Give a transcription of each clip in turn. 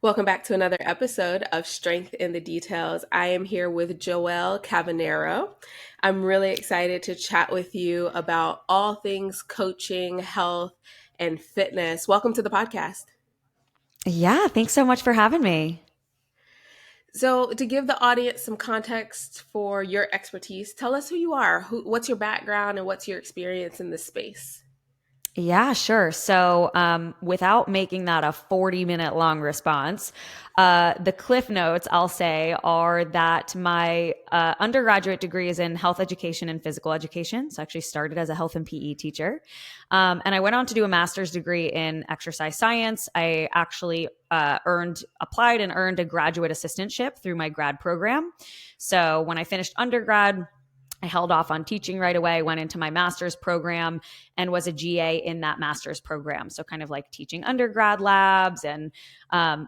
Welcome back to another episode of Strength in the Details. I am here with Joelle Cavagnaro. I'm really excited to chat with you about all things coaching, health, and fitness. Welcome to the podcast. Yeah, thanks so much for having me. So, to give the audience some context for your expertise, tell us who you are, what's your background, and what's your experience in this space. Yeah, sure. Without making that a 40-minute long response, the cliff notes I'll say are that my undergraduate degree is in health education and physical education. So I actually started as a health and PE teacher. And I went on to do a master's degree in exercise science. I actually applied and earned a graduate assistantship through my grad program. So when I finished undergrad, I held off on teaching right away, went into my master's program and was a GA in that master's program. So, kind of like teaching undergrad labs and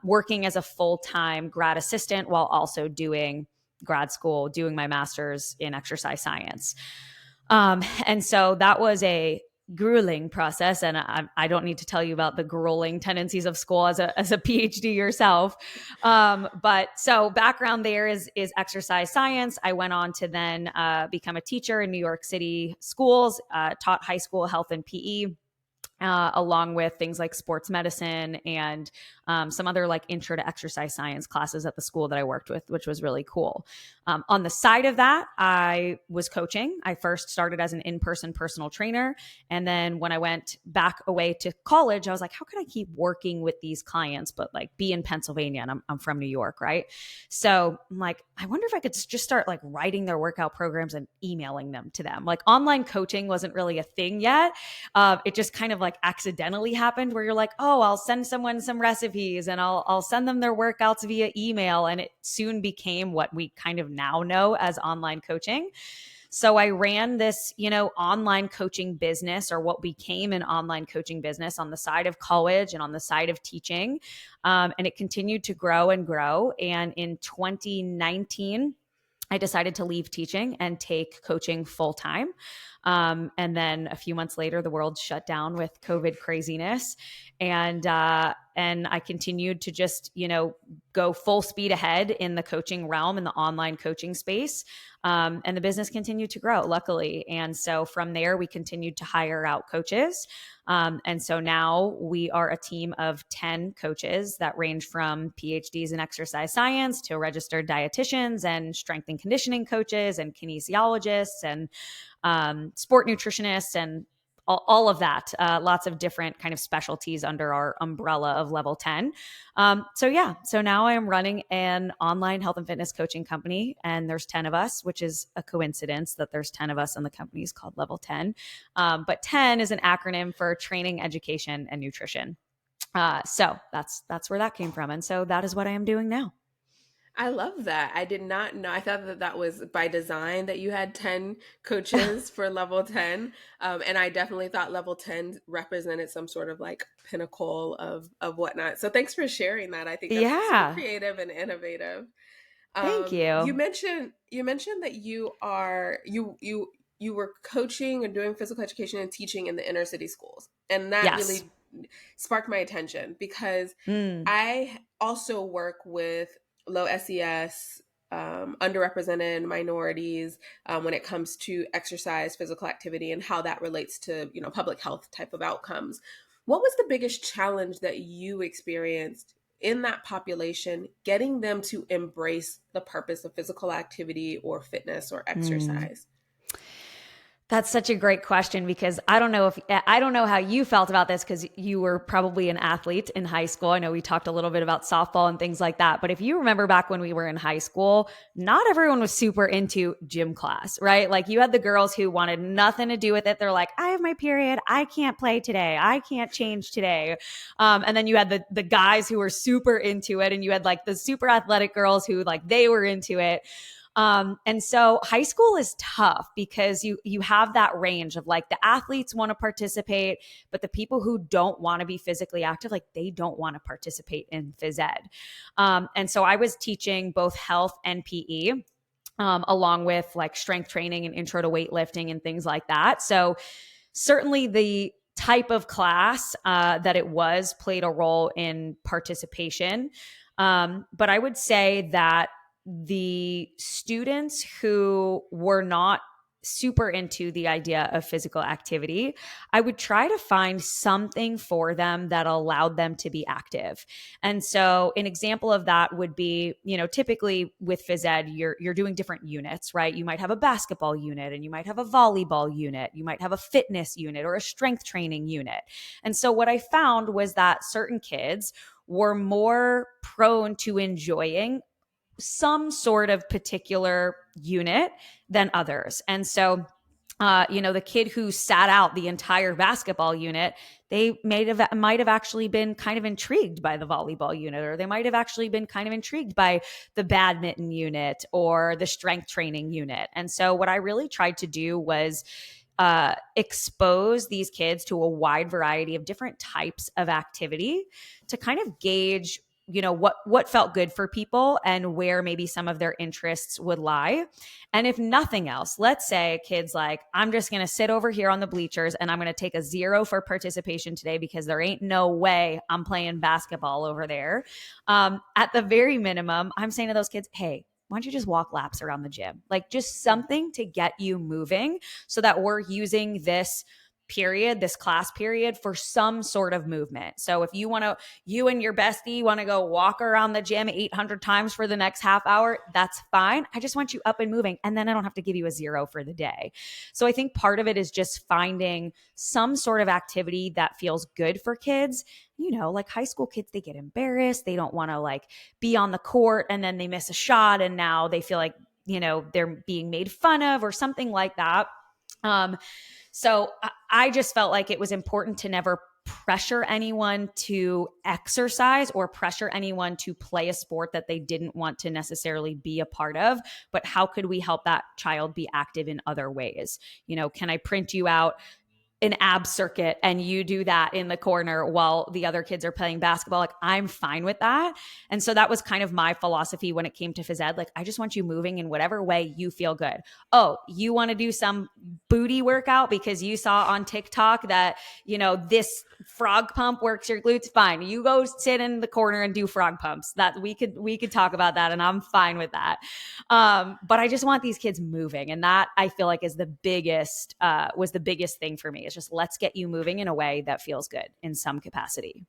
working as a full time grad assistant while also doing grad school, doing my master's in exercise science. And so that was a grueling process. And I don't need to tell you about the grueling tendencies of school as a PhD yourself. But so background there is exercise science. I went on to then become a teacher in New York City schools, taught high school health and PE. Along with things like sports medicine and some other like intro to exercise science classes at the school that I worked with, which was really cool. On the side of that, I was coaching. I first started as an in-person personal trainer. And then when I went back away to college, I was like, how can I keep working with these clients, but like be in Pennsylvania? And I'm from New York, right? So I'm like, I wonder if I could just start like writing their workout programs and emailing them to them. Like online coaching wasn't really a thing yet. It just kind of like accidentally happened where you're like, oh, I'll send someone some recipes and I'll send them their workouts via email. And it soon became what we kind of now know as online coaching. So I ran this, online coaching business or what became an online coaching business on the side of college and on the side of teaching. And it continued to grow and grow. And in 2019, I decided to leave teaching and take coaching full time. And then a few months later, the world shut down with COVID craziness, and I continued to just go full speed ahead in the coaching realm in the online coaching space. And the business continued to grow, luckily. And so from there, we continued to hire out coaches. And so now we are a team of 10 coaches that range from PhDs in exercise science to registered dietitians and strength and conditioning coaches and kinesiologists and sport nutritionists and all of that. Lots of different kind of specialties under our umbrella of Level 10. So now I am running an online health and fitness coaching company, and there's 10 of us, which is a coincidence that there's 10 of us and the company is called Level 10. But 10 is an acronym for training, education, and nutrition. So that's where that came from. And so that is what I am doing now. I love that. I did not know. I thought that that was by design that you had 10 coaches for level 10. And I definitely thought level 10 represented some sort of like pinnacle of whatnot. So thanks for sharing that. I think that's super Yeah. creative and innovative. Thank You you. mentioned that you were coaching and doing physical education and teaching in the inner city schools. And that Yes. really sparked my attention because Mm, I also work with low SES, underrepresented minorities when it comes to exercise, physical activity, and how that relates to public health type of outcomes. What was the biggest challenge that you experienced in that population, getting them to embrace the purpose of physical activity or fitness or mm. exercise? That's such a great question because I don't know how you felt about this because you were probably an athlete in high school. I know we talked a little bit about softball and things like that, but if you remember back when we were in high school, not everyone was super into gym class, right? Like you had the girls who wanted nothing to do with it. They're like, I have my period. I can't play today. I can't change today. And then you had the guys who were super into it, and you had like the super athletic girls who like they were into it. And so high school is tough because you have that range of like the athletes want to participate, but the people who don't want to be physically active, like they don't want to participate in phys ed. And so I was teaching both health and PE. Along with like strength training and intro to weightlifting and things like that. So certainly the type of class that it was played a role in participation. But I would say that the students who were not super into the idea of physical activity, I would try to find something for them that allowed them to be active. And so an example of that would be, typically with phys ed, you're doing different units, right? You might have a basketball unit and you might have a volleyball unit, you might have a fitness unit or a strength training unit. And so what I found was that certain kids were more prone to enjoying some sort of particular unit than others. And so the kid who sat out the entire basketball unit, they might have actually been kind of intrigued by the volleyball unit, or they might have actually been kind of intrigued by the badminton unit or the strength training unit. And so what I really tried to do was expose these kids to a wide variety of different types of activity to kind of gauge what felt good for people and where maybe some of their interests would lie. And if nothing else, let's say kids like, I'm just going to sit over here on the bleachers and I'm going to take a 0 for participation today because there ain't no way I'm playing basketball over there. At the very minimum, I'm saying to those kids, hey, why don't you just walk laps around the gym? Like just something to get you moving so that we're using this class period for some sort of movement. So if you and your bestie want to go walk around the gym 800 times for the next half hour, that's fine. I just want you up and moving. And then I don't have to give you a 0 for the day. So I think part of it is just finding some sort of activity that feels good for kids. Like high school kids, they get embarrassed. They don't want to like be on the court and then they miss a shot and now they feel like, they're being made fun of or something like that. So I just felt like it was important to never pressure anyone to exercise or pressure anyone to play a sport that they didn't want to necessarily be a part of. But how could we help that child be active in other ways? Can I print you out an ab circuit and you do that in the corner while the other kids are playing basketball? Like, I'm fine with that. And so that was kind of my philosophy when it came to phys ed. Like, I just want you moving in whatever way you feel good. Oh, you want to do some booty workout because you saw on TikTok that, this frog pump works your glutes? Fine. You go sit in the corner and do frog pumps. That we could talk about that and I'm fine with that. But I just want these kids moving. And that I feel like is was the biggest thing for me. It's just, let's get you moving in a way that feels good in some capacity.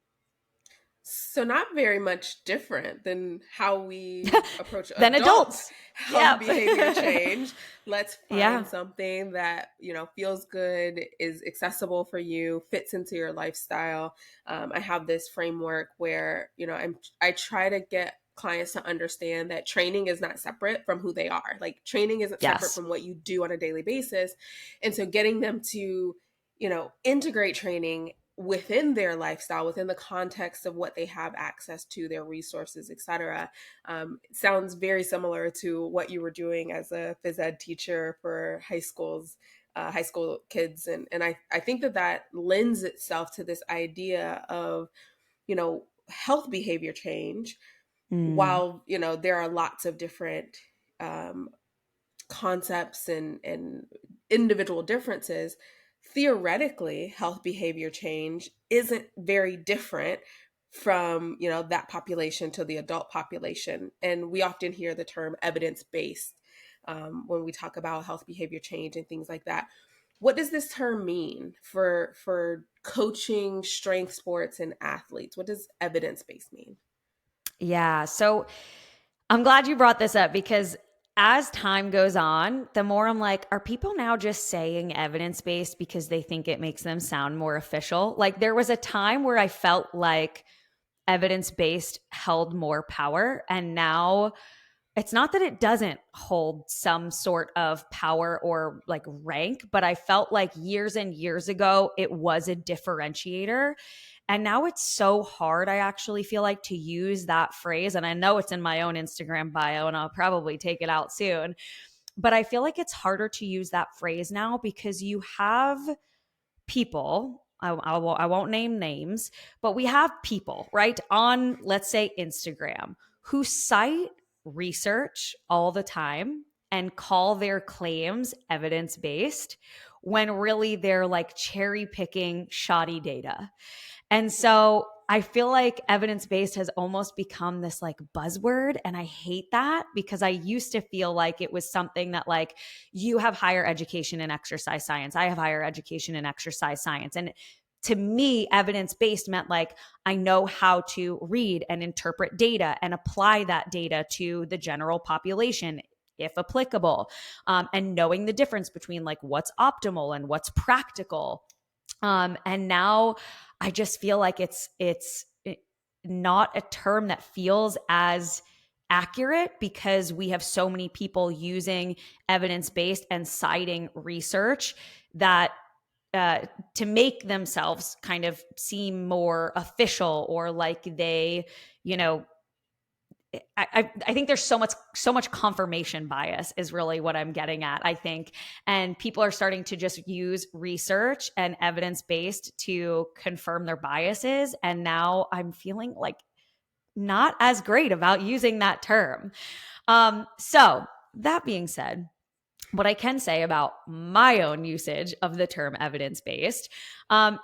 So not very much different than how we approach Than adults. health behavior change. Let's find Yeah. something that, feels good, is accessible for you, fits into your lifestyle. I have this framework where, I try to get clients to understand that training is not separate from who they are. Like training isn't separate Yes. from what you do on a daily basis. And so getting them to, integrate training within their lifestyle, within the context of what they have access to, their resources, etc. Sounds very similar to what you were doing as a phys ed teacher for high school kids. And I think that lends itself to this idea of, health behavior change, Mm. while, there are lots of different um, concepts and individual differences. Theoretically, health behavior change isn't very different from, that population to the adult population. And we often hear the term evidence-based when we talk about health behavior change and things like that. What does this term mean for coaching strength sports and athletes? What does evidence-based mean? Yeah. So I'm glad you brought this up because as time goes on, the more I'm like, are people now just saying evidence based because they think it makes them sound more official? Like there was a time where I felt like evidence based held more power. And now it's not that it doesn't hold some sort of power or like rank, but I felt like years and years ago, it was a differentiator. And now it's so hard, I actually feel like, to use that phrase. And I know it's in my own Instagram bio, and I'll probably take it out soon. But I feel like it's harder to use that phrase now because you have people, I won't name names, but we have people, right, on, let's say, Instagram, who cite research all the time and call their claims evidence based when really they're like cherry picking shoddy data. And so I feel like evidence-based has almost become this like buzzword. And I hate that because I used to feel like it was something that like you have higher education in exercise science. I have higher education in exercise science. And to me, evidence-based meant like I know how to read and interpret data and apply that data to the general population if applicable, and knowing the difference between like what's optimal and what's practical. And now I just feel like it's not a term that feels as accurate because we have so many people using evidence-based and citing research that uh, to make themselves kind of seem more official or like they, you know, I think there's so much confirmation bias is really what I'm getting at, I think. And people are starting to just use research and evidence based to confirm their biases. And now I'm feeling like not as great about using that term. So that being said, what I can say about my own usage of the term evidence based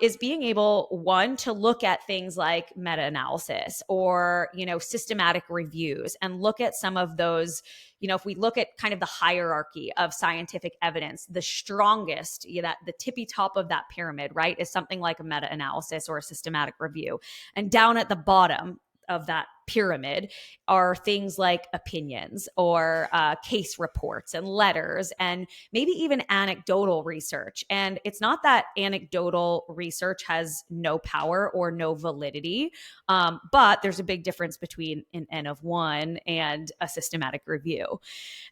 is being able, one, to look at things like meta analysis or, systematic reviews and look at some of those. If we look at kind of the hierarchy of scientific evidence, the strongest, that the tippy top of that pyramid, right, is something like a meta analysis or a systematic review. And down at the bottom of that pyramid are things like opinions or case reports and letters and maybe even anecdotal research. And it's not that anecdotal research has no power or no validity, but there's a big difference between an N of one and a systematic review.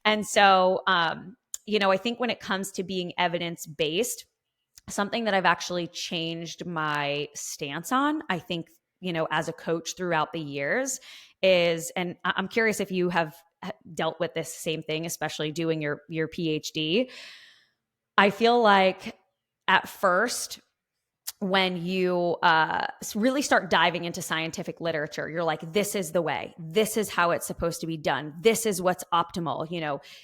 And so, I think when it comes to being evidence based, something that I've actually changed my stance on, I think, as a coach throughout the years is, and I'm curious if you have dealt with this same thing, especially doing your PhD. I feel like at first, when you really start diving into scientific literature, you're like, this is the way, this is how it's supposed to be done, this is what's optimal,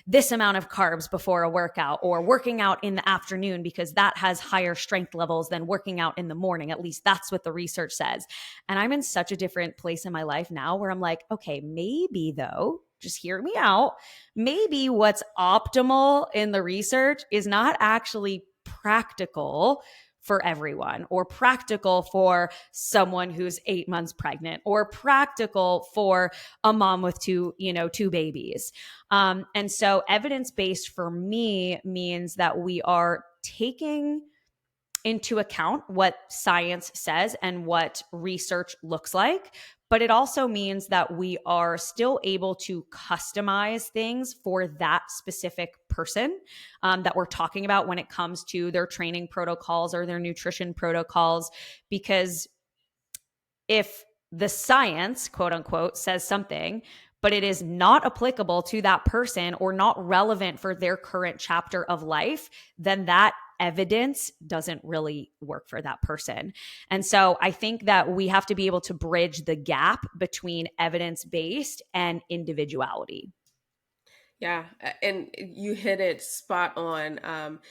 this amount of carbs before a workout or working out in the afternoon because that has higher strength levels than working out in the morning. At least that's what the research says. And I'm in such a different place in my life now where I'm like, okay, maybe though, just hear me out. Maybe what's optimal in the research is not actually practical for everyone, or practical for someone who's 8 months pregnant, or practical for a mom with two babies. And so evidence-based for me means that we are taking into account what science says and what research looks like. But it also means that we are still able to customize things for that specific person that we're talking about when it comes to their training protocols or their nutrition protocols. Because if the science, quote unquote, says something, but it is not applicable to that person or not relevant for their current chapter of life, then that evidence doesn't really work for that person. And so I think that we have to be able to bridge the gap between evidence-based and individuality. Yeah, and you hit it spot on. Some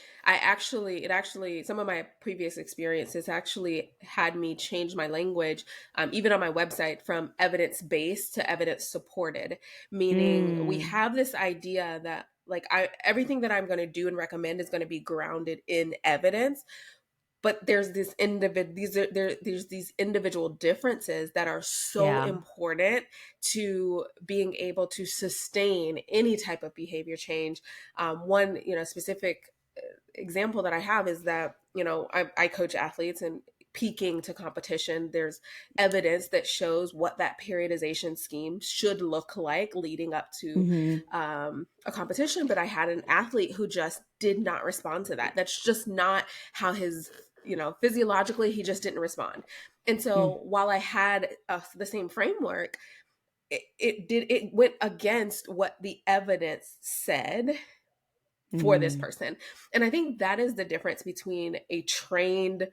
of my previous experiences actually had me change my language, even on my website, from evidence based to evidence supported. Meaning, we Mm, have this idea that like everything that I'm going to do and recommend is going to be grounded in evidence, but there's there's these individual differences that are so yeah. important to being able to sustain any type of behavior change. One specific example that I have is that I coach athletes, and peaking to competition, there's evidence that shows what that periodization scheme should look like leading up to Mm-hmm. a competition. But I had an athlete who just did not respond to that. That's just not how his physiologically, he just didn't respond. And so while I had the same framework, it went against what the evidence said for this Mm-hmm. person. And I think that is the difference between a trained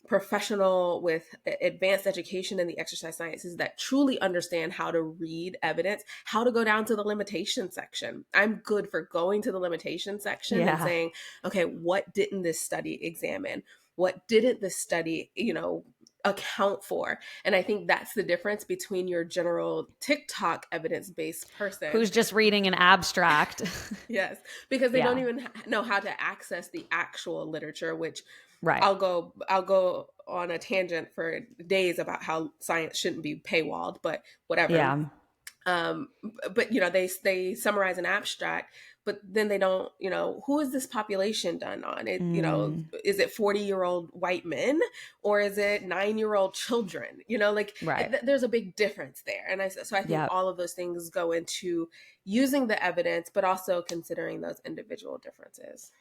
professional with advanced education in the exercise sciences that truly understand how to read evidence, how to go down to the limitation section. I'm good for going to the limitation section and Yeah. saying, okay, what didn't this study examine? What didn't this study, account for. And I think that's the difference between your general TikTok evidence-based person. Who's just reading an abstract. Yes, because they don't Yeah. even know how to access the actual literature, which Right. I'll go on a tangent for days about how science shouldn't be paywalled, but whatever. Yeah. um but they summarize an abstract, but then they don't, who is this population done on it, Mm, is it 40-year-old white men, or is it 9-year-old children, like right. there's a big difference there. And I think Yep. all of those things go into using the evidence, but also considering those individual differences.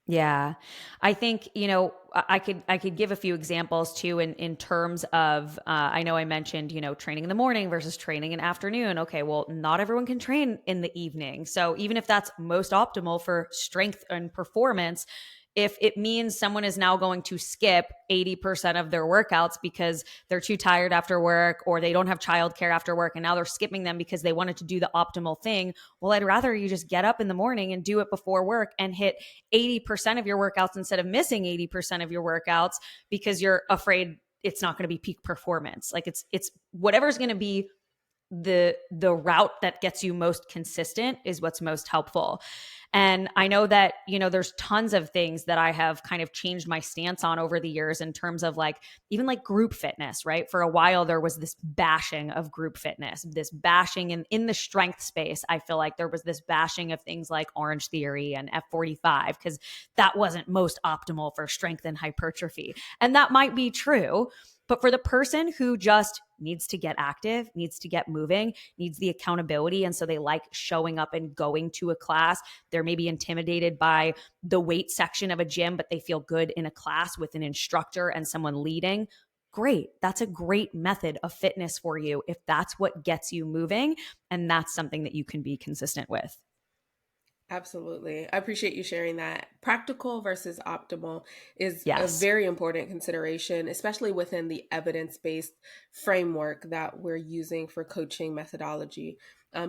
Yeah. I think, I could give a few examples too in terms of I know I mentioned, training in the morning versus training in afternoon. Okay, well, not everyone can train in the evening. So even if that's most optimal for strength and performance, if it means someone is now going to skip 80% of their workouts because they're too tired after work or they don't have childcare after work and now they're skipping them because they wanted to do the optimal thing, well, I'd rather you just get up in the morning and do it before work and hit 80% of your workouts instead of missing 80% of your workouts because you're afraid it's not going to be peak performance. Like it's whatever's going to be the route that gets you most consistent is what's most helpful. And I know that, there's tons of things that I have kind of changed my stance on over the years in terms of like, even like group fitness, right? For a while, there was this bashing of group fitness, this bashing in the strength space. I feel like there was this bashing of things like Orange Theory and F45, because that wasn't most optimal for strength and hypertrophy. And that might be true. But for the person who just needs to get active, needs to get moving, needs the accountability, and so they like showing up and going to a class, they're maybe intimidated by the weight section of a gym, but they feel good in a class with an instructor and someone leading. Great. That's a great method of fitness for you if that's what gets you moving. And that's something that you can be consistent with. Absolutely. I appreciate you sharing that. Practical versus optimal is a Yes. very important consideration, especially within the evidence based framework that we're using for coaching methodology.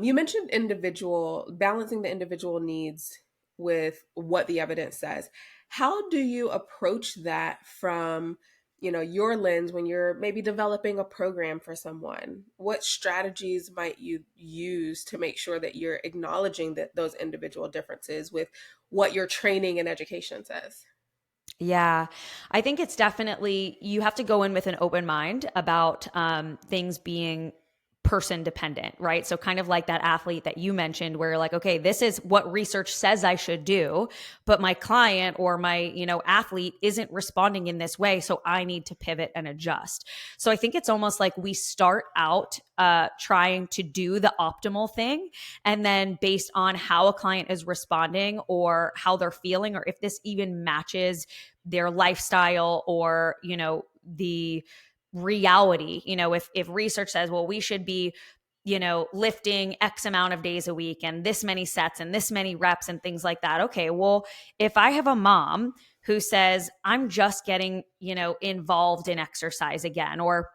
You mentioned balancing the individual needs with what the evidence says. How do you approach that from your lens when you're maybe developing a program for someone? What strategies might you use to make sure that you're acknowledging those individual differences with what your training and education says? Yeah, I think it's definitely, you have to go in with an open mind about things being person dependent, right? So, kind of like that athlete that you mentioned, where like, okay, this is what research says I should do, but my client or my, athlete isn't responding in this way. So, I need to pivot and adjust. So, I think it's almost like we start out trying to do the optimal thing. And then, based on how a client is responding or how they're feeling, or if this even matches their lifestyle or the reality, if research says, well, we should be lifting x amount of days a week and this many sets and this many reps and things like that. Okay, well, if I have a mom who says I'm just getting involved in exercise again, or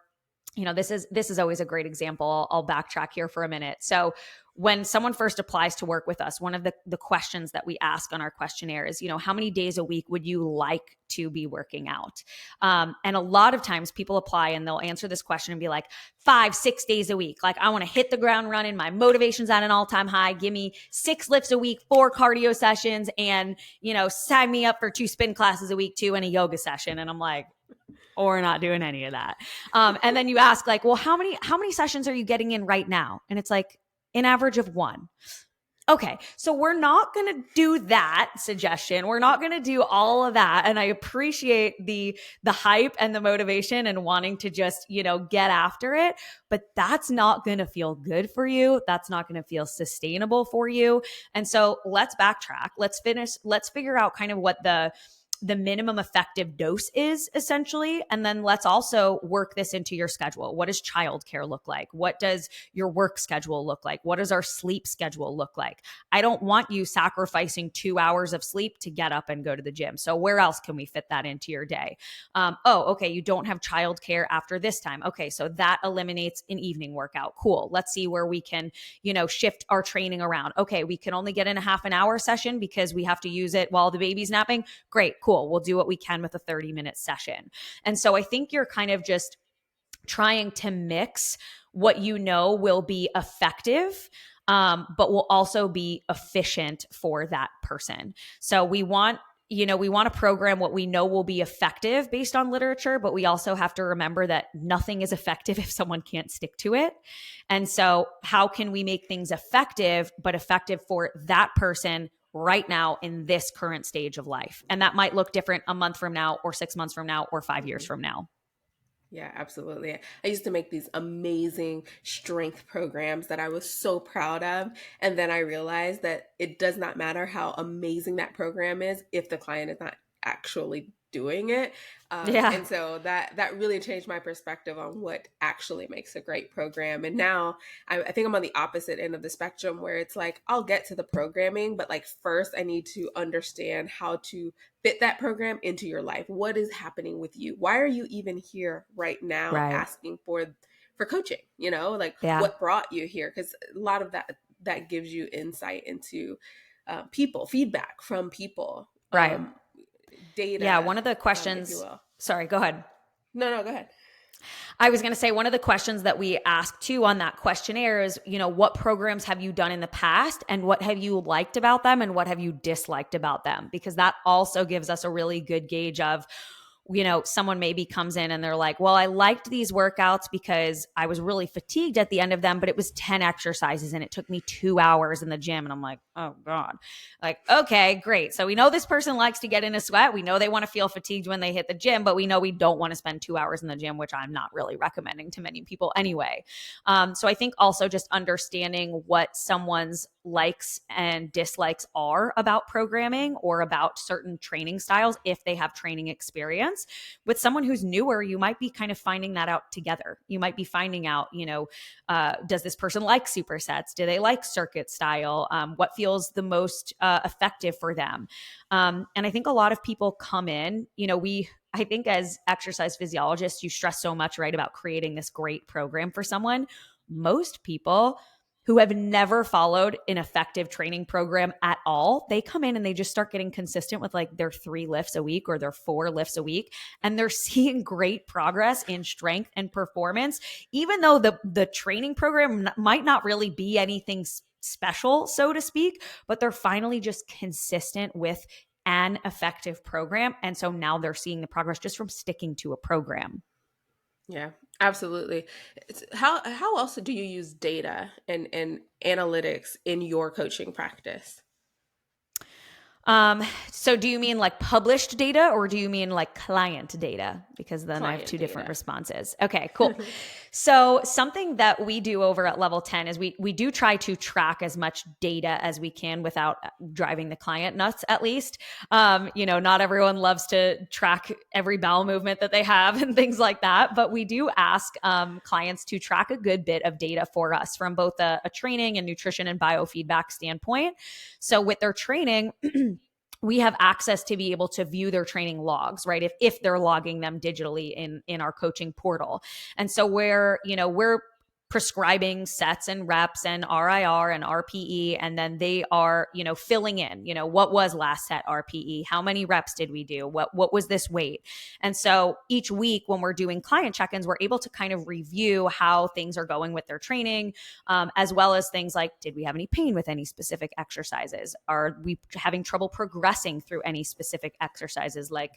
this is always a great example. I'll backtrack here for a minute. So when someone first applies to work with us, one of the questions that we ask on our questionnaire is, how many days a week would you like to be working out? And a lot of times people apply and they'll answer this question and be like, 5, 6 days a week. Like, I want to hit the ground running. My motivation's at an all-time high. Give me 6 lifts a week, 4 cardio sessions, and, sign me up for 2 spin classes a week too, and a yoga session. And I'm like, or we're not doing any of that. And then you ask like, well, how many sessions are you getting in right now? And it's like an average of 1. Okay, so we're not going to do that suggestion. We're not going to do all of that. And I appreciate the hype and the motivation and wanting to just, get after it, but that's not going to feel good for you. That's not going to feel sustainable for you. And so let's backtrack. Let's figure out kind of what the minimum effective dose is, essentially. And then let's also work this into your schedule. What does childcare look like? What does your work schedule look like? What does our sleep schedule look like? I don't want you sacrificing 2 hours of sleep to get up and go to the gym. So where else can we fit that into your day? Okay, you don't have childcare after this time. Okay, so that eliminates an evening workout. Cool. Let's see where we can, shift our training around. Okay, we can only get in a half an hour session because we have to use it while the baby's napping. Great, cool. We'll do what we can with a 30-minute session. And so I think you're kind of just trying to mix what you know will be effective, but will also be efficient for that person. So we want to program what we know will be effective based on literature, but we also have to remember that nothing is effective if someone can't stick to it. And so how can we make things effective, but effective for that person right now in this current stage of life? And that might look different a month from now, or 6 months from now, or 5 years Mhm. from now. Yeah, absolutely. I used to make these amazing strength programs that I was so proud of. And then I realized that it does not matter how amazing that program is if the client is not actually doing it. Yeah. And so that really changed my perspective on what actually makes a great program. And now I think I'm on the opposite end of the spectrum where it's like I'll get to the programming, but like first I need to understand how to fit that program into your life. What is happening with you? Why are you even here right now Right. asking for coaching? You know, like Yeah. what brought you here? Because a lot of that gives you insight into people, feedback from people, Right. Yeah. data, One of the if you questions, will. sorry, go ahead. No, no, go ahead. I was going to say one of the questions that we ask too on that questionnaire is, what programs have you done in the past and what have you liked about them and what have you disliked about them? Because that also gives us a really good gauge of, someone maybe comes in and they're like, well, I liked these workouts because I was really fatigued at the end of them, but it was 10 exercises and it took me 2 hours in the gym. And I'm like, oh God, like, okay, great. So we know this person likes to get in a sweat. We know they want to feel fatigued when they hit the gym, but we know we don't want to spend 2 hours in the gym, which I'm not really recommending to many people anyway. So I think also just understanding what someone's likes and dislikes are about programming or about certain training styles, if they have training experience. With someone who's newer, you might be kind of finding that out together. You might be finding out, does this person like supersets? Do they like circuit style? What feels the most effective for them? And I think a lot of people come in, I think as exercise physiologists, you stress so much, right, about creating this great program for someone. Most people who have never followed an effective training program at all, they come in and they just start getting consistent with like their 3 lifts a week or their 4 lifts a week. And they're seeing great progress in strength and performance, even though the training program might not really be anything special, so to speak, but they're finally just consistent with an effective program. And so now they're seeing the progress just from sticking to a program. Yeah, absolutely. How else do you use data and analytics in your coaching practice? So do you mean like published data or do you mean like client data? Because then I have Client two different data. responses. Okay, cool. So something that we do over at level 10 is we do try to track as much data as we can without driving the client nuts, at least. Not everyone loves to track every bowel movement that they have and things like that, but we do ask clients to track a good bit of data for us from both a training and nutrition and biofeedback standpoint. So with their training, we have access to be able to view their training logs, right? If they're logging them digitally in our coaching portal. And so we're prescribing sets and reps and RIR and RPE, and then they are, filling in, what was last set RPE? How many reps did we do? What was this weight? And so each week when we're doing client check-ins, we're able to kind of review how things are going with their training, as well as things like, did we have any pain with any specific exercises? Are we having trouble progressing through any specific exercises, like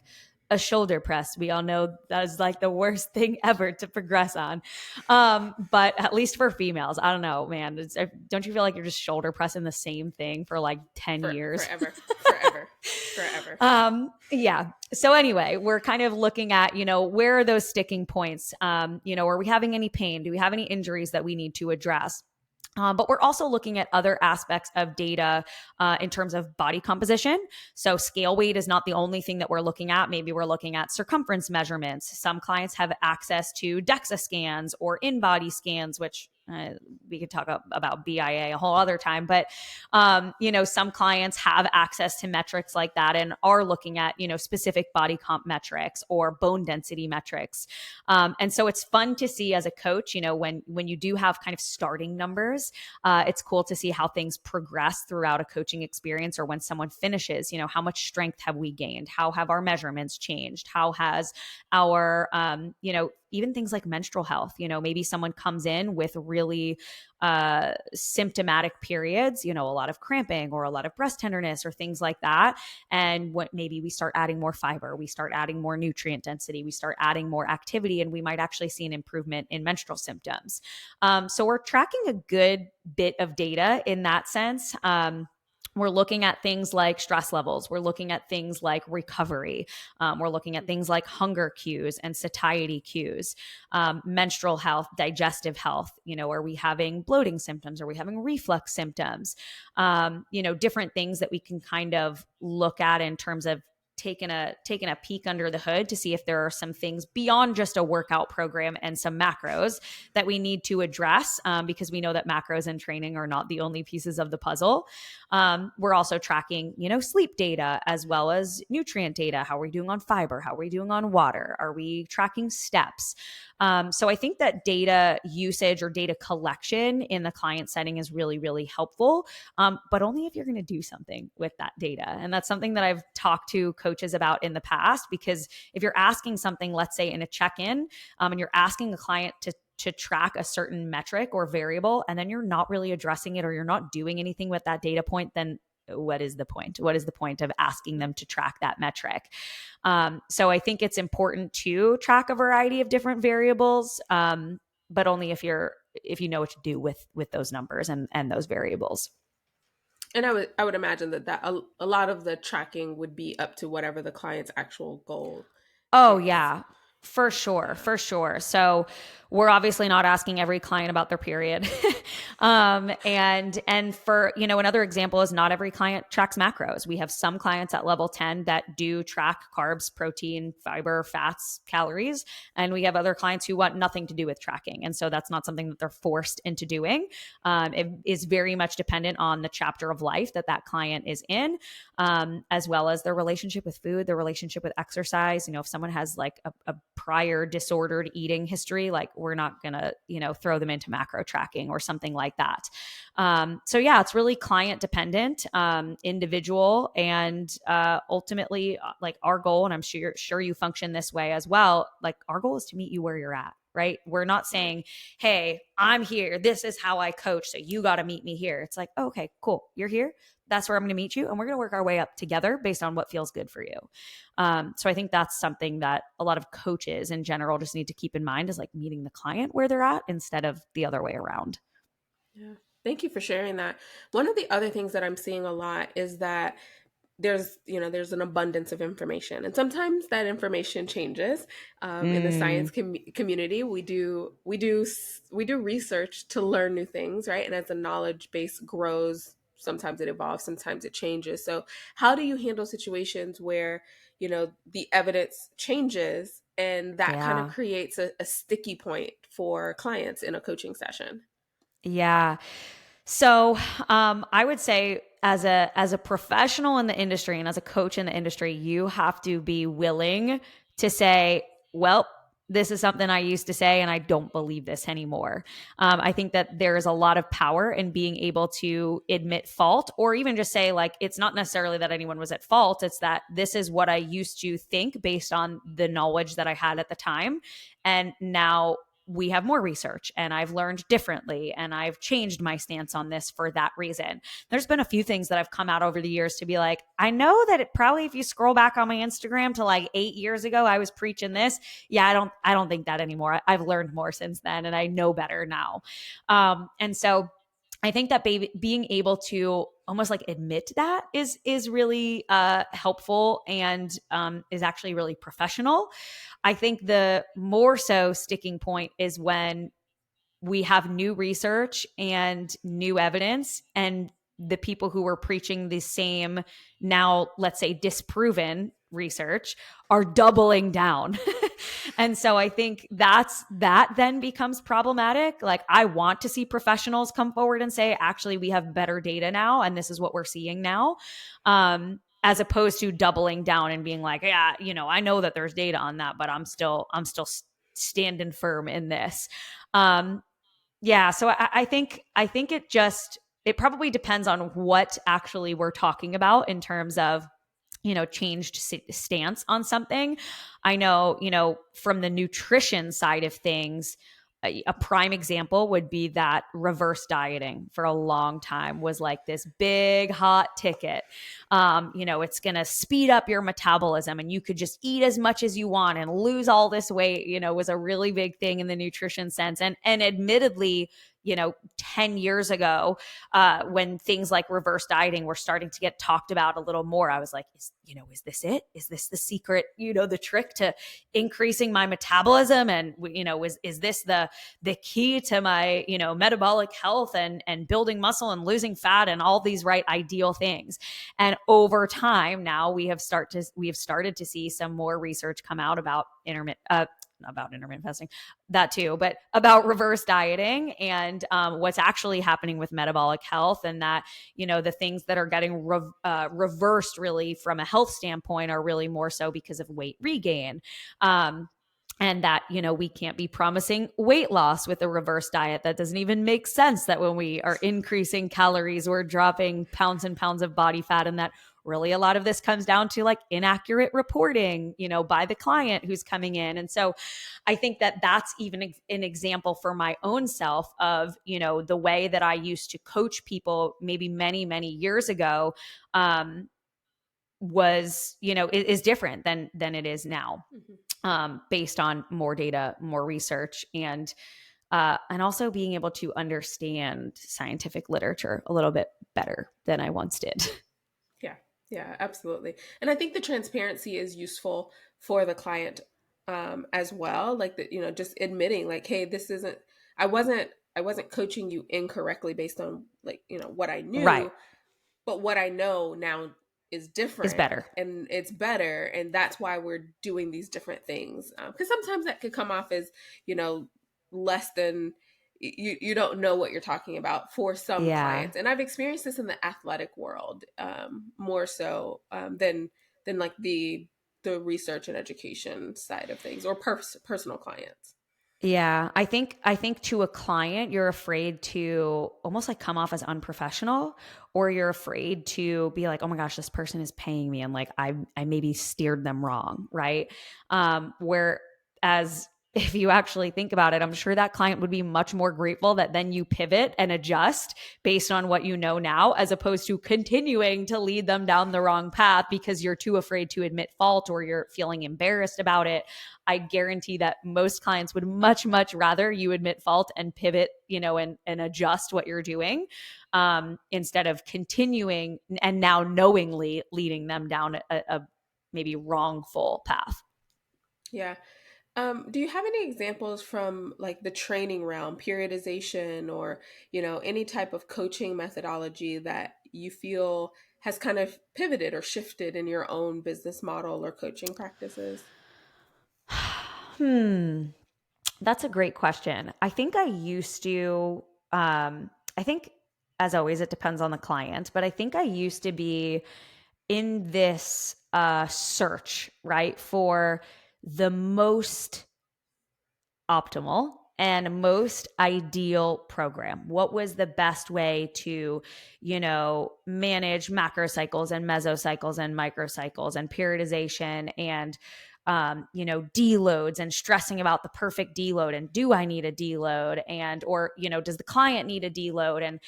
a shoulder press? We all know that is like the worst thing ever to progress on. But at least for females, I don't know, man. Don't you feel like you're just shoulder pressing the same thing for like 10 years? Forever, forever, forever. Yeah. So anyway, we're kind of looking at, where are those sticking points? Are we having any pain? Do we have any injuries that we need to address? But we're also looking at other aspects of data in terms of body composition. So scale weight is not the only thing that we're looking at. Maybe we're looking at circumference measurements. Some clients have access to DEXA scans or in-body scans, which we could talk about BIA a whole other time. But, some clients have access to metrics like that and are looking at, specific body comp metrics or bone density metrics. And so it's fun to see as a coach, when you do have kind of starting numbers, it's cool to see how things progress throughout a coaching experience, or when someone finishes, how much strength have we gained? How have our measurements changed? How has our, even things like menstrual health. Maybe someone comes in with really symptomatic periods, a lot of cramping or a lot of breast tenderness or things like that. And what maybe we start adding more fiber, we start adding more nutrient density, we start adding more activity, and we might actually see an improvement in menstrual symptoms. So we're tracking a good bit of data in that sense. We're looking at things like stress levels. We're looking at things like recovery. We're looking at things like hunger cues and satiety cues, menstrual health, digestive health. Are we having bloating symptoms? Are we having reflux symptoms? Different things that we can kind of look at in terms of taking a peek under the hood to see if there are some things beyond just a workout program and some macros that we need to address, because we know that macros and training are not the only pieces of the puzzle. We're also tracking, sleep data as well as nutrient data. How are we doing on fiber? How are we doing on water? Are we tracking steps? So I think that data usage or data collection in the client setting is really, really helpful, but only if you're going to do something with that data. And that's something that I've talked to coaches about in the past, because if you're asking something, let's say in a check-in, and you're asking a client to track a certain metric or variable, and then you're not really addressing it or you're not doing anything with that data point, then what is the point? What is the point of asking them to track that metric? So I think it's important to track a variety of different variables, but only if you know what to do with those numbers and those variables. And I would imagine that a lot of the tracking would be up to whatever the client's actual goal Oh is. yeah, for sure, Yeah. for sure. So we're obviously not asking every client about their period. And for, another example is not every client tracks macros. We have some clients at level 10 that do track carbs, protein, fiber, fats, calories, and we have other clients who want nothing to do with tracking. And so that's not something that they're forced into doing. It is very much dependent on the chapter of life that client is in, as well as their relationship with food, their relationship with exercise. If someone has like a prior disordered eating history, like we're not going to, throw them into macro tracking or something like that. So yeah, it's really client dependent, individual, and ultimately, like our goal, and I'm sure you function this way as well. Like our goal is to meet you where you're at. Right. We're not Right. saying, hey, I'm here. This is how I coach. So you got to meet me here. It's like, oh, okay, cool. You're here. That's where I'm going to meet you. And we're going to work our way up together based on what feels good for you. So I think that's something that a lot of coaches in general just need to keep in mind, is like meeting the client where they're at instead of the other way around. Yeah. Thank you for sharing that. One of the other things that I'm seeing a lot is that there's an abundance of information, and sometimes that information changes. In the science Mm, community, we do research to learn new things, right? And as the knowledge base grows, sometimes it evolves, sometimes it changes. So how do you handle situations where the evidence changes and that kind of yeah. creates a sticky point for clients in a coaching session? Yeah. So I would say as a professional in the industry and as a coach in the industry, you have to be willing to say, well, this is something I used to say, and I don't believe this anymore. I think that there is a lot of power in being able to admit fault, or even just say, like, it's not necessarily that anyone was at fault. It's that this is what I used to think based on the knowledge that I had at the time. And now we have more research and I've learned differently and I've changed my stance on this for that reason. There's been a few things that have come out over the years to be like, I know that it probably, if you scroll back on my Instagram to like 8 years ago, I was preaching this. Yeah, I don't think that anymore. I've learned more since then and I know better now. And so I think that being able to almost like admit that is really helpful, and is actually really professional. I think the more so sticking point is when we have new research and new evidence, and the people who were preaching the same, now let's say disproven research, are doubling down. And so I think that then becomes problematic. Like, I want to see professionals come forward and say, actually, we have better data now and this is what we're seeing now, as opposed to doubling down and being like, yeah, I know that there's data on that, but I'm still standing firm in this. um yeah, so I think it probably depends on what actually we're talking about in terms of changed stance on something. I know, from the nutrition side of things, a prime example would be that reverse dieting for a long time was like this big hot ticket. It's going to speed up your metabolism and you could just eat as much as you want and lose all this weight, was a really big thing in the nutrition sense. And admittedly, 10 years ago, when things like reverse dieting were starting to get talked about a little more, I was like, is this it? Is this the secret, the trick to increasing my metabolism? And, is this the key to my, metabolic health and building muscle and losing fat and all these right ideal things? And over time, now we have started to see some more research come out about intermittent fasting, that too, but about reverse dieting and what's actually happening with metabolic health, and that the things that are getting reversed really from a health standpoint are really more so because of weight regain. And that, we can't be promising weight loss with a reverse diet. That doesn't even make sense, that when we are increasing calories, we're dropping pounds and pounds of body fat. And that really a lot of this comes down to like inaccurate reporting, by the client who's coming in. And so I think that that's even an example for my own self of, the way that I used to coach people maybe many, many years ago, was, is different than it is now. Mm-hmm. Based on more data, more research, and also being able to understand scientific literature a little bit better than I once did. Yeah, yeah, absolutely. And I think the transparency is useful for the client as well. Like that, just admitting like, hey, this isn't, I wasn't, I wasn't coaching you incorrectly based on like, what I Right. knew, but what I know now is Is different better. and it's better. And that's why we're doing these different things. Because sometimes that could come off as, less than you don't know what you're talking about for some Yeah. clients. And I've experienced this in the athletic world more so than like the research and education side of things or personal clients. Yeah, I think to a client, you're afraid to almost like come off as unprofessional, or you're afraid to be like, oh my gosh, this person is paying me, and like I maybe steered them wrong, right? Whereas if you actually think about it, I'm sure that client would be much more grateful that then you pivot and adjust based on what you know now, as opposed to continuing to lead them down the wrong path because you're too afraid to admit fault or you're feeling embarrassed about it. I guarantee that most clients would much, much rather you admit fault and pivot, and adjust what you're doing, instead of continuing and now knowingly leading them down a maybe wrongful path. Yeah. Do you have any examples from like the training realm, periodization, or any type of coaching methodology that you feel has kind of pivoted or shifted in your own business model or coaching practices? Hmm. That's a great question. I think I used to, I think as always, it depends on the client, but I think I used to be in this search, right, for the most optimal and most ideal program. What was the best way to, manage macrocycles and mesocycles and microcycles and periodization and deloads, and stressing about the perfect deload, and do I need a deload, and or does the client need a deload? And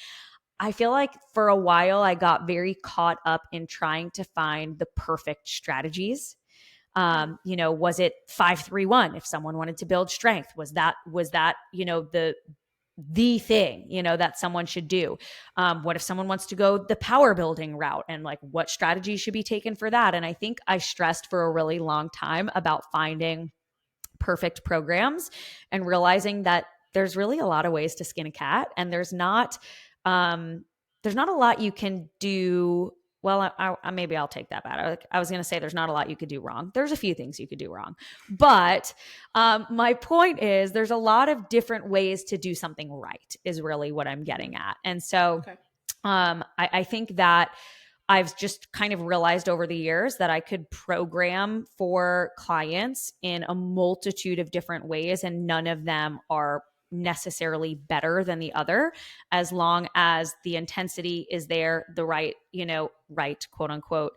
I feel like for a while I got very caught up in trying to find the perfect strategies. Was it 5-3-1 if someone wanted to build strength? Was that the thing that someone should do? What if someone wants to go the power building route, and like what strategy should be taken for that? And I think I stressed for a really long time about finding perfect programs and realizing that there's really a lot of ways to skin a cat, and um there's not a lot you can do. Well, maybe I'll take that back. I was going to say there's not a lot you could do wrong. There's a few things you could do wrong, but my point is there's a lot of different ways to do something right is really what I'm getting at. And so Okay. I think that I've just kind of realized over the years that I could program for clients in a multitude of different ways, and none of them are necessarily better than the other, as long as the intensity is there, the right, right, quote unquote,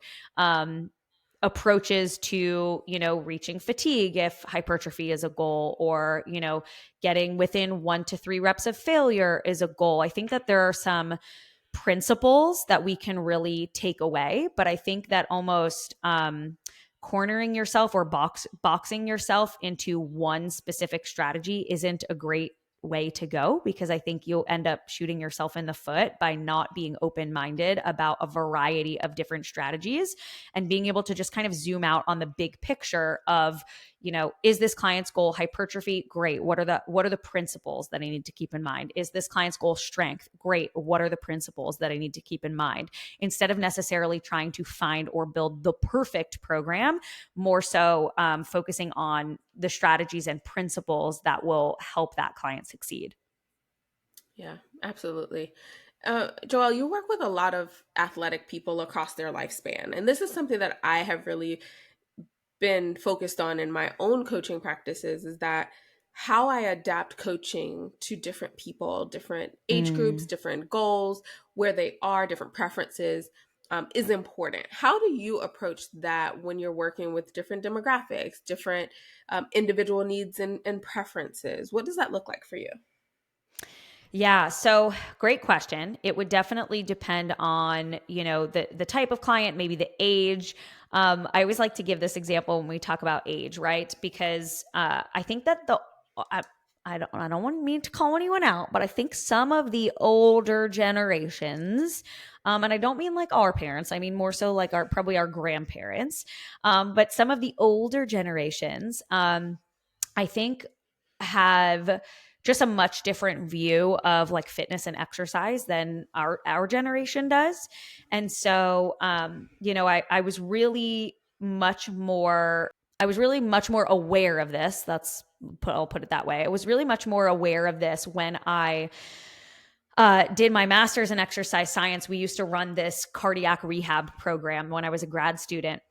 approaches to, reaching fatigue if hypertrophy is a goal, or, getting within 1 to 3 reps of failure is a goal. I think that there are some principles that we can really take away, but I think that almost cornering yourself or boxing yourself into one specific strategy isn't a great way to go, because I think you'll end up shooting yourself in the foot by not being open-minded about a variety of different strategies, and being able to just kind of zoom out on the big picture of, is this client's goal hypertrophy? Great. What are the principles that I need to keep in mind? Is this client's goal strength? Great. What are the principles that I need to keep in mind? Instead of necessarily trying to find or build the perfect program, more so focusing on the strategies and principles that will help that client succeed. Yeah, absolutely. Joelle, you work with a lot of athletic people across their lifespan. And this is something that I have really been focused on in my own coaching practices, is that how I adapt coaching to different people, different age groups, Mm. different goals, where they are, different preferences, is important. How do you approach that when you're working with different demographics, different individual needs and preferences? What does that look like for you? Yeah, so great question. It would definitely depend on, the type of client, maybe the age. I always like to give this example when we talk about age, right? Because I think that I, I don't want me to call anyone out, but I think some of the older generations, and I don't mean like our parents, I mean more so like our grandparents, but some of the older generations, I think have just a much different view of like fitness and exercise than our generation does. And so I was really much more aware of this. I'll put it that way. I was really much more aware of this when I did my master's in exercise science. We used to run this cardiac rehab program when I was a grad student,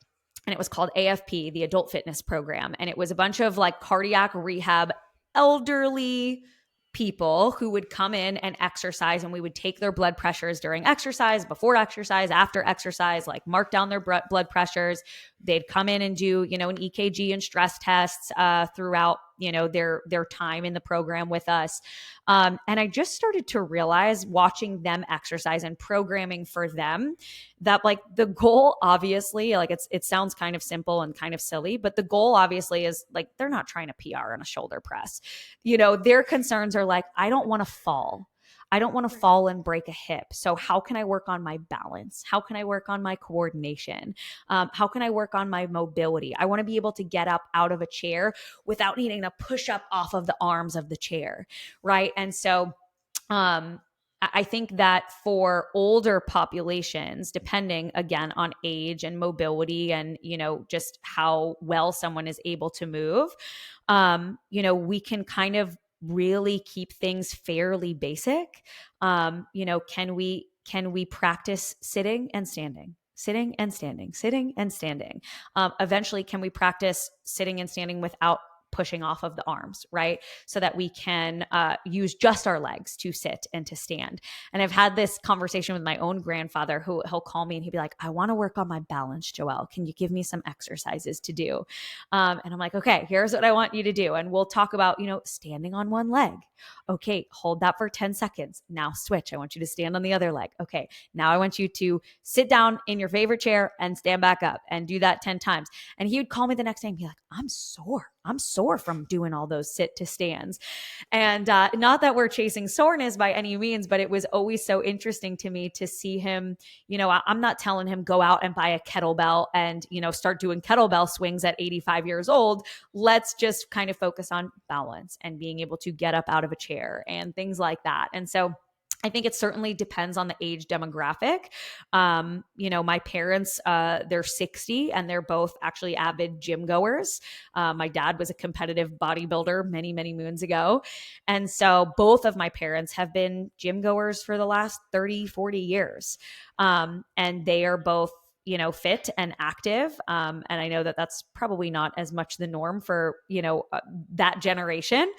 and it was called AFP, the Adult Fitness Program. And it was a bunch of like cardiac rehab elderly people who would come in and exercise, and we would take their blood pressures during exercise, before exercise, after exercise, like mark down their blood pressures. They'd come in and do, an EKG and stress tests throughout, their time in the program with us. And I just started to realize, watching them exercise and programming for them, that like the goal, obviously, like it sounds kind of simple and kind of silly, but the goal obviously is like, they're not trying to PR on a shoulder press. Their concerns are like, I don't want to fall. I don't want to fall and break a hip. So how can I work on my balance? How can I work on my coordination? How can I work on my mobility? I want to be able to get up out of a chair without needing to push up off of the arms of the chair, right? And so I think that for older populations, depending again on age and mobility and, just how well someone is able to move, we can kind of really keep things fairly basic. Can we practice sitting and standing? Sitting and standing, sitting and standing. Eventually, can we practice sitting and standing without pushing off of the arms, right? So that we can use just our legs to sit and to stand. And I've had this conversation with my own grandfather, who he'll call me and he'd be like, I want to work on my balance, Joelle. Can you give me some exercises to do? And I'm like, okay, here's what I want you to do. And we'll talk about, standing on one leg. Okay, hold that for 10 seconds. Now switch. I want you to stand on the other leg. Okay, now I want you to sit down in your favorite chair and stand back up, and do that 10 times. And he would call me the next day and be like, I'm sore from doing all those sit to stands. And not that we're chasing soreness by any means, but it was always so interesting to me to see him. I'm not telling him go out and buy a kettlebell and, start doing kettlebell swings at 85 years old. Let's just kind of focus on balance and being able to get up out of a chair and things like that. And so I think it certainly depends on the age demographic. My parents, they're 60 and they're both actually avid gym goers. My dad was a competitive bodybuilder many, many moons ago. And so both of my parents have been gym goers for the last 30, 40 years. And they are both fit and active. And I know that that's probably not as much the norm for, that generation.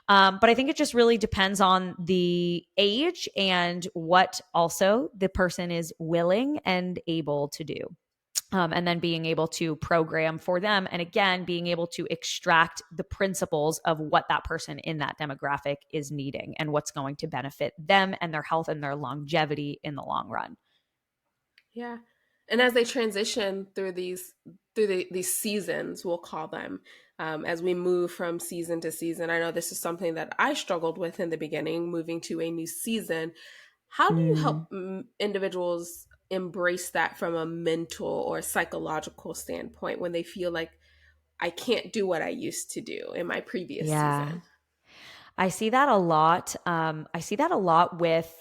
But I think it just really depends on the age and what also the person is willing and able to do. And then being able to program for them. And again, being able to extract the principles of what that person in that demographic is needing and what's going to benefit them and their health and their longevity in the long run. Yeah. And as they transition through these seasons, we'll call them, as we move from season to season. I know this is something that I struggled with in the beginning, moving to a new season. How do you Mm, help individuals embrace that from a mental or psychological standpoint when they feel like I can't do what I used to do in my previous yeah. season? I see that a lot. I see that a lot with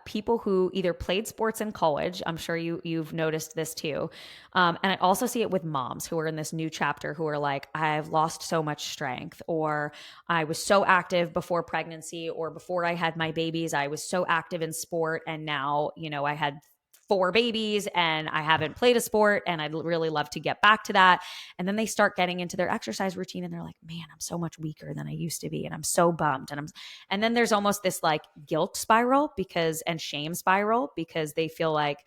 people who either played sports in college. I'm sure you've noticed this too, and I also see it with moms who are in this new chapter who are like, I've lost so much strength, or I was so active before pregnancy, or before I had my babies, I was so active in sport, and now I had four babies and I haven't played a sport, and I'd really love to get back to that. And then they start getting into their exercise routine and they're like, man, I'm so much weaker than I used to be. And I'm so bummed. And then there's almost this like guilt spiral and shame spiral because they feel like,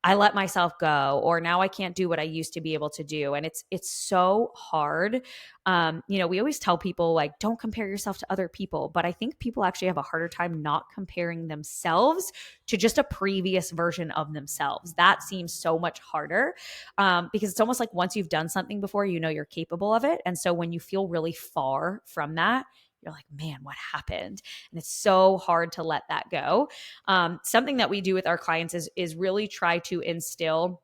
I let myself go, or now I can't do what I used to be able to do. And it's so hard. We always tell people like, don't compare yourself to other people, but I think people actually have a harder time not comparing themselves to just a previous version of themselves. That seems so much harder, because it's almost like once you've done something before, you're capable of it. And so when you feel really far from that, you're like, man, what happened? And it's so hard to let that go. Something that we do with our clients is really try to instill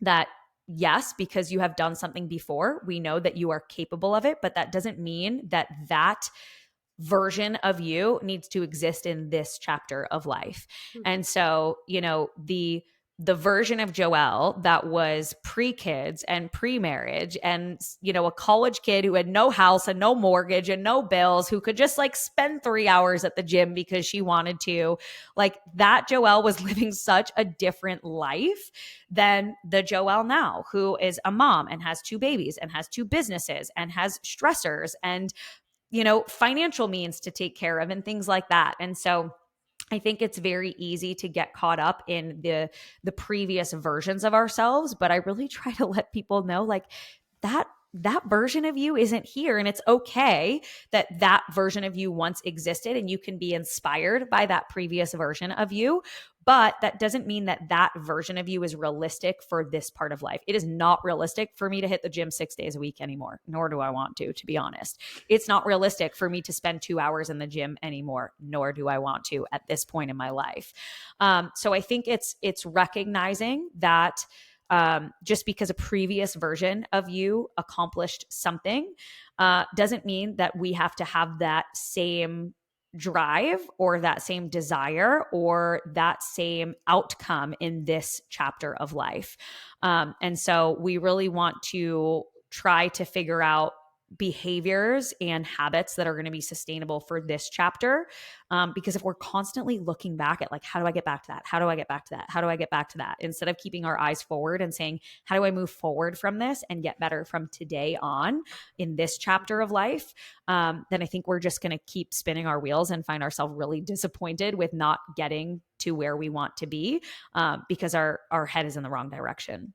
that, yes, because you have done something before, we know that you are capable of it, but that doesn't mean that version of you needs to exist in this chapter of life. Mhm. And so, the version of Joelle that was pre-kids and pre-marriage and a college kid who had no house and no mortgage and no bills, who could just like spend 3 hours at the gym because she wanted to, like, that Joelle was living such a different life than the Joelle now, who is a mom and has two babies and has two businesses and has stressors and financial means to take care of and things like that. And so I think it's very easy to get caught up in the previous versions of ourselves, but I really try to let people know like that version of you isn't here, and it's okay that version of you once existed and you can be inspired by that previous version of you, but that doesn't mean that version of you is realistic for this part of life. It is not realistic for me to hit the gym 6 days a week anymore, nor do I want to be honest. It's not realistic for me to spend 2 hours in the gym anymore, nor do I want to at this point in my life. So I think it's recognizing that, just because a previous version of you accomplished something, doesn't mean that we have to have that same drive or that same desire or that same outcome in this chapter of life. And so we really want to try to figure out behaviors and habits that are going to be sustainable for this chapter. Because if we're constantly looking back at like, how do I get back to that? How do I get back to that? How do I get back to that? Instead of keeping our eyes forward and saying, how do I move forward from this and get better from today on in this chapter of life? Then I think we're just going to keep spinning our wheels and find ourselves really disappointed with not getting to where we want to be, because our head is in the wrong direction.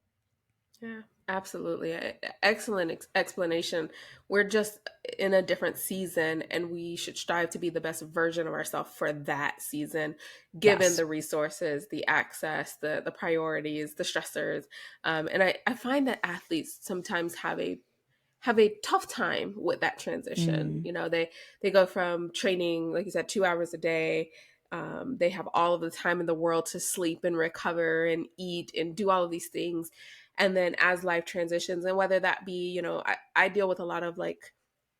Yeah, absolutely. Excellent explanation. We're just in a different season, and we should strive to be the best version of ourselves for that season, given Yes. the resources, the access, the priorities, the stressors. And I find that athletes sometimes have a tough time with that transition. Mm, They go from training, like you said, 2 hours a day. They have all of the time in the world to sleep and recover and eat and do all of these things. And then as life transitions, and whether that be, I deal with a lot of like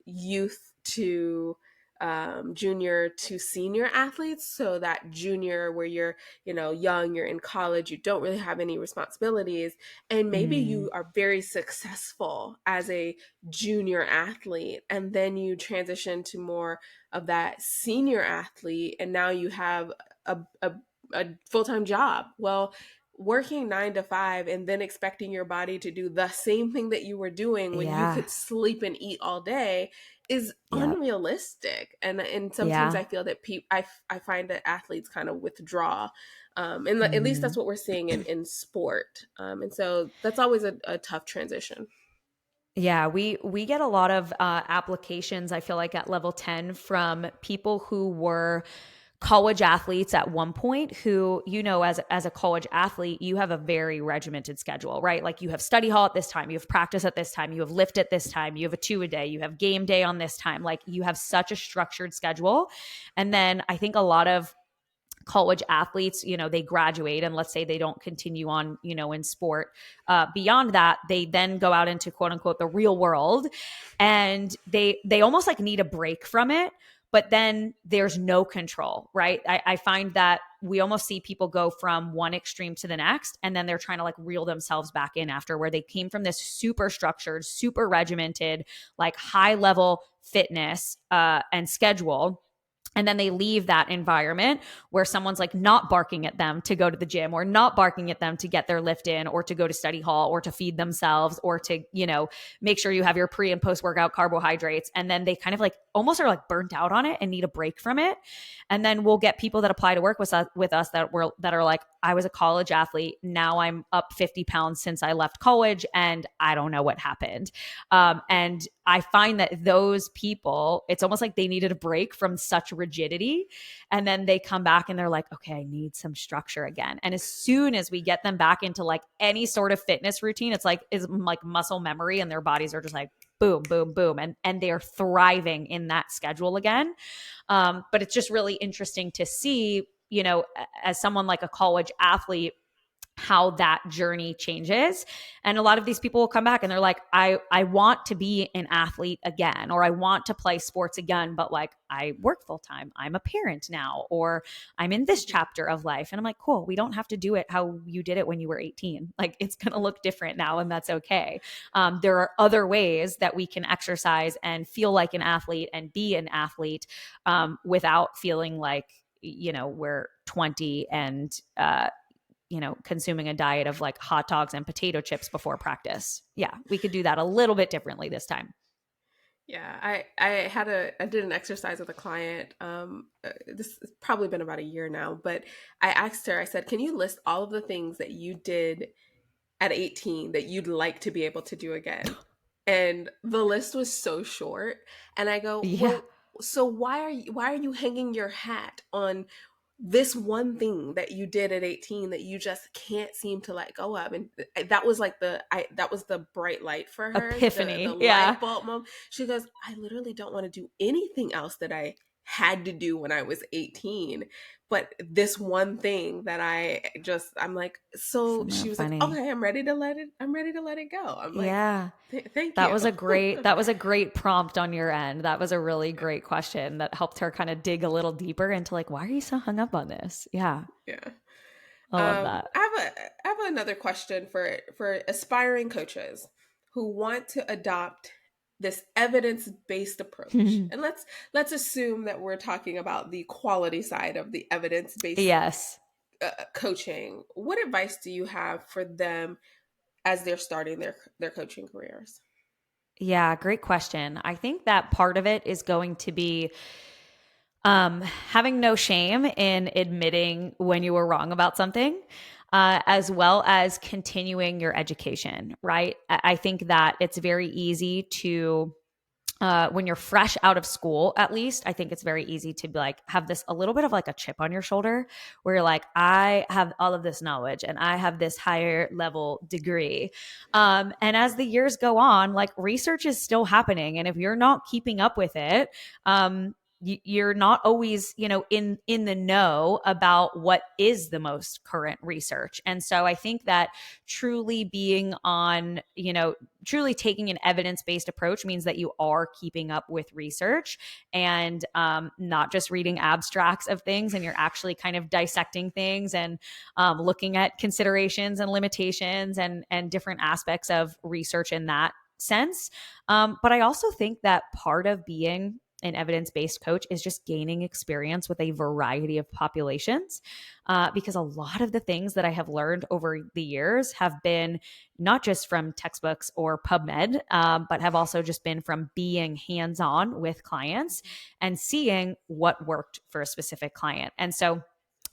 youth to junior to senior athletes. So that junior, where you're, young, you're in college, you don't really have any responsibilities, and maybe mm, you are very successful as a junior athlete, and then you transition to more of that senior athlete, and now you have a, a, a full-time job. Well, working 9 to 5 and then expecting your body to do the same thing that you were doing when you yeah. could sleep and eat all day is Yep. unrealistic. And sometimes Yeah. I feel that I find that athletes kind of withdraw, At least that's Mhm. what we're seeing in sport. And so that's always a tough transition. Yeah, we get a lot of applications, I feel like, at level 10 from people who were college athletes at one point who, as a college athlete, you have a very regimented schedule, right? Like you have study hall at this time, you have practice at this time, you have lift at this time, you have a 2 a day, you have game day on this time. Like you have such a structured schedule. And then I think a lot of college athletes, they graduate and let's say they don't continue on, in sport. Beyond that, they then go out into quote unquote the real world, and they almost like need a break from it. But then there's no control, right? I find that we almost see people go from one extreme to the next, and then they're trying to like reel themselves back in after, where they came from this super structured, super regimented, like high level fitness and schedule, and then they leave that environment where someone's like not barking at them to go to the gym, or not barking at them to get their lift in, or to go to study hall, or to feed themselves, or to, make sure you have your pre and post workout carbohydrates. And then they kind of like almost are like burnt out on it and need a break from it. And then we'll get people that apply to work with us that are like, I was a college athlete. Now I'm up 50 pounds since I left college and I don't know what happened. And I find that those people, it's almost like they needed a break from such rigidity. And then they come back and they're like, okay, I need some structure again. And as soon as we get them back into like any sort of fitness routine, it's like muscle memory, and their bodies are just like, boom, boom, boom. And they're thriving in that schedule again. But it's just really interesting to see, as someone like a college athlete, how that journey changes. And a lot of these people will come back and they're like, I want to be an athlete again, or I want to play sports again, but like I work full time, I'm a parent now, or I'm in this chapter of life. And I'm like, cool, we don't have to do it how you did it when you were 18. Like it's going to look different now, and that's okay. There are other ways that we can exercise and feel like an athlete and be an athlete, without feeling like, we're 20 and consuming a diet of like hot dogs and potato chips before practice. Yeah, we could do that a little bit differently this time. Yeah, I did an exercise with a client. This has probably been about a year now, but I asked her. I said, "Can you list all of the things that you did at 18 that you'd like to be able to do again?" And the list was so short. And I go, Yeah. "Well, so why are you hanging your hat on this one thing that you did at 18 that you just can't seem to let go of?" And that was like that was the bright light for her, the Epiphany. Yeah. light bulb moment. She goes, "I literally don't want to do anything else that I had to do when I was 18, but this one thing that I'm like." So So she was like, funny. "Okay, I'm ready to let it go." I'm like, Yeah. Thank That you." was a great prompt on your end. That was a really great question that helped her kind of dig a little deeper into like, why are you so hung up on this? Yeah. Yeah. I love that. I have another question for aspiring coaches who want to adopt this evidence-based approach. And let's assume that we're talking about the quality side of the evidence-based Yes. coaching. What advice do you have for them as they're starting their coaching careers? Yeah, great question. I think that part of it is going to be having no shame in admitting when you were wrong about something, as well as continuing your education, right? I think that it's very easy to, when you're fresh out of school, at least, I think it's very easy to be like, have this a little bit of like a chip on your shoulder where you're like, I have all of this knowledge and I have this higher level degree. And as the years go on, like research is still happening. And if you're not keeping up with it, you're not always, in the know about what is the most current research. And so I think that truly being on, truly taking an evidence-based approach means that you are keeping up with research, and not just reading abstracts of things, and you're actually kind of dissecting things and looking at considerations and limitations and different aspects of research in that sense. But I also think that part of being an evidence-based coach is just gaining experience with a variety of populations, because a lot of the things that I have learned over the years have been not just from textbooks or PubMed, but have also just been from being hands-on with clients and seeing what worked for a specific client. And so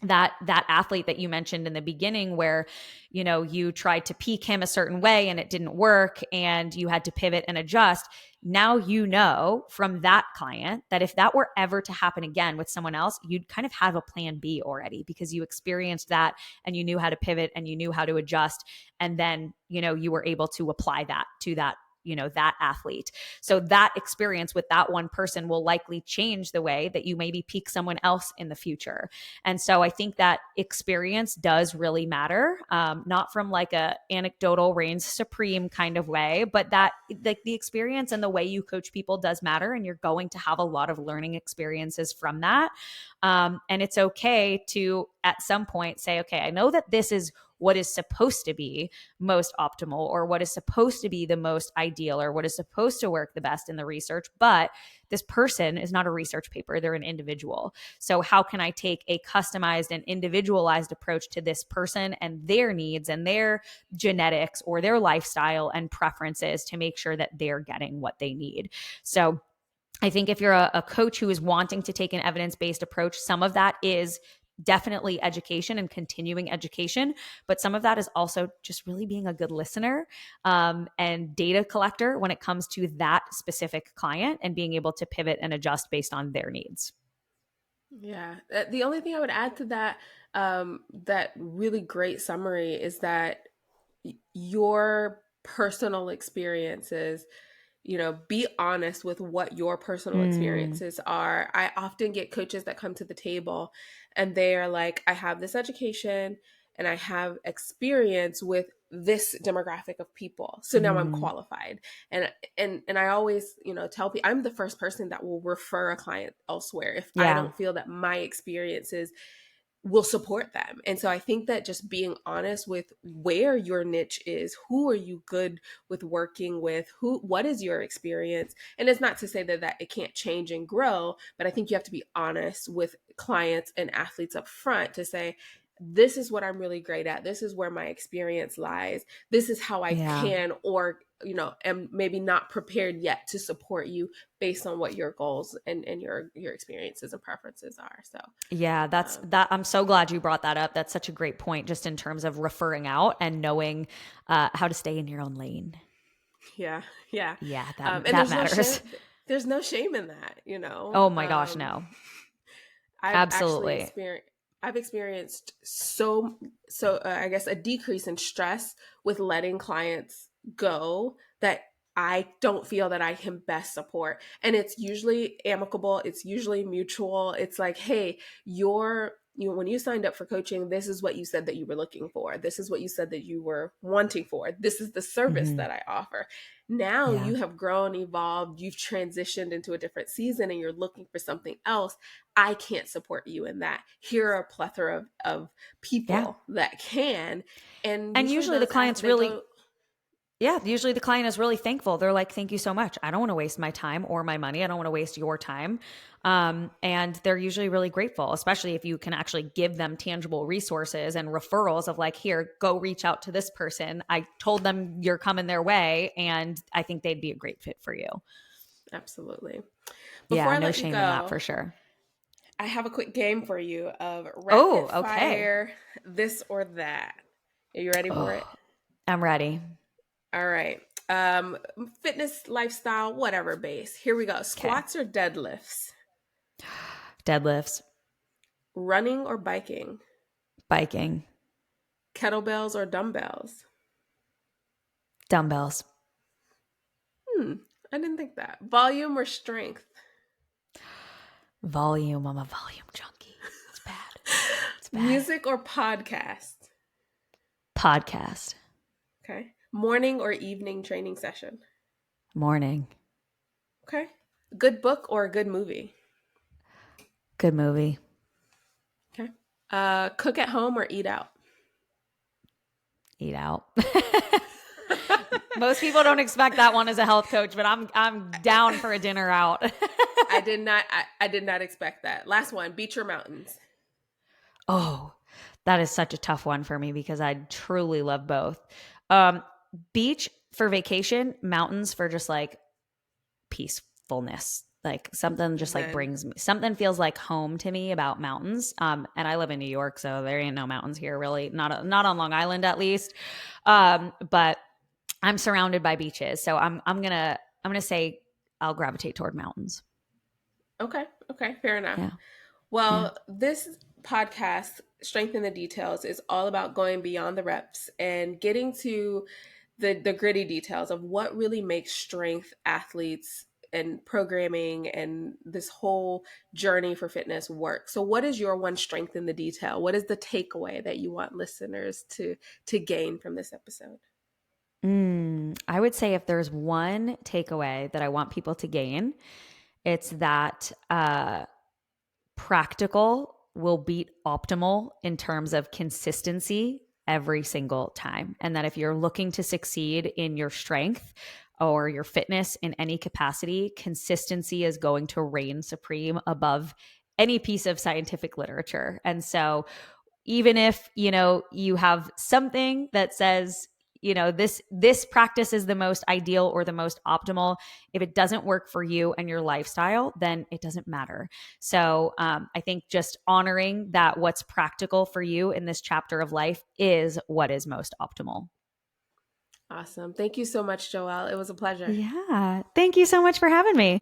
that athlete that you mentioned in the beginning where, you tried to peak him a certain way and it didn't work and you had to pivot and adjust. Now, from that client that if that were ever to happen again with someone else, you'd kind of have a plan B already because you experienced that and you knew how to pivot and you knew how to adjust. And then, you were able to apply that to that athlete. So that experience with that one person will likely change the way that you maybe peak someone else in the future. And so I think that experience does really matter, not from like a anecdotal reigns supreme kind of way, but that like the experience and the way you coach people does matter. And you're going to have a lot of learning experiences from that. And it's okay to at some point say, okay, I know that this is what is supposed to be most optimal or what is supposed to be the most ideal or what is supposed to work the best in the research. But this person is not a research paper. They're an individual. So how can I take a customized and individualized approach to this person and their needs and their genetics or their lifestyle and preferences to make sure that they're getting what they need? So I think if you're a coach who is wanting to take an evidence-based approach, some of that is definitely education and continuing education, but some of that is also just really being a good listener and data collector when it comes to that specific client and being able to pivot and adjust based on their needs. Yeah. The only thing I would add to that, that really great summary is that your personal experiences, be honest with what your personal Mm, experiences are. I often get coaches that come to the table and they are like, I have this education and I have experience with this demographic of people. So now I'm mm, qualified. And I always, tell people I'm the first person that will refer a client elsewhere if I yeah. don't feel that my experiences will support them. And so I think that just being honest with where your niche is, who are you good with working with, what is your experience? And it's not to say that it can't change and grow, but I think you have to be honest with clients and athletes up front to say, this is what I'm really great at. This is where my experience lies. This is how I Yeah. can, or, am maybe not prepared yet to support you based on what your goals and your experiences and preferences are. So, Yeah, that's um, that. I'm so glad you brought that up. That's such a great point, just in terms of referring out and knowing how to stay in your own lane. Yeah, yeah. Yeah, that And that matters. there's no shame in that. Oh my gosh, no. I've actually Absolutely. experienced I guess a decrease in stress with letting clients go that I don't feel that I can best support. And it's usually amicable, it's usually mutual. It's like, hey, when you signed up for coaching, this is what you said that you were looking for. This is what you said that you were wanting for. This is the service Hmm. that I offer. Now Yeah. you have grown, evolved, you've transitioned into a different season and you're looking for something else. I can't support you in that. Here are a plethora of Yeah. people that can. And And usually usually the those, client's they really, go, yeah, usually the client is really thankful. They're like, thank you so much. I don't want to waste my time or my money. I don't want to waste your time. And they're usually really grateful, especially if you can actually give them tangible resources and referrals of like, here, go reach out to this person. I told them you're coming their way, and I think they'd be a great fit for you. absolutely. Before Yeah, I no let you shame in that go, for sure. I have a quick game for you of Oh, rapid okay. fire, this or that. Are you ready for it? Oh, I'm ready. All right. Fitness, lifestyle, whatever base. Here we go. Okay. Squats or deadlifts? Deadlifts, Running or biking? biking, Kettlebells or dumbbells? dumbbells, Hmm, I didn't think that. Volume or strength? volume. I'm a volume junkie. It's bad. It's bad. Music or podcast? Podcast, Okay. Morning or evening training session? morning, Okay. Good book or a good movie? good movie. Okay. Cook at home or eat out? Eat out. Most people don't expect that one as a health coach, but I'm down for a dinner out. I did not expect that. Last one, beach or mountains? Oh, that is such a tough one for me because I truly love both. Um, Beach for vacation, mountains for just like peacefulness. Like something just like Then, brings me, something feels like home to me about mountains. And I live in New York, so there ain't no mountains here really, not on Long Island at least. But I'm surrounded by beaches, so I'm gonna say I'll gravitate toward mountains. okay, okay, fair enough. Yeah, yeah. Well, this podcast, Strength in the Details, is all about going beyond the reps and getting to the gritty details of what really makes strength athletes and programming and this whole journey for fitness work. So what is your one strength in the detail? What is the takeaway that you want listeners to gain from this episode? I would say if there's one takeaway that I want people to gain, it's that practical will beat optimal in terms of consistency every single time. And that if you're looking to succeed in your strength or your fitness in any capacity, consistency is going to reign supreme above any piece of scientific literature. And so even if, you have something that says, this practice is the most ideal or the most optimal, if it doesn't work for you and your lifestyle, then it doesn't matter. So I think just honoring that what's practical for you in this chapter of life is what is most optimal. Awesome. Thank you so much, Joelle. It was a pleasure. Yeah, thank you so much for having me.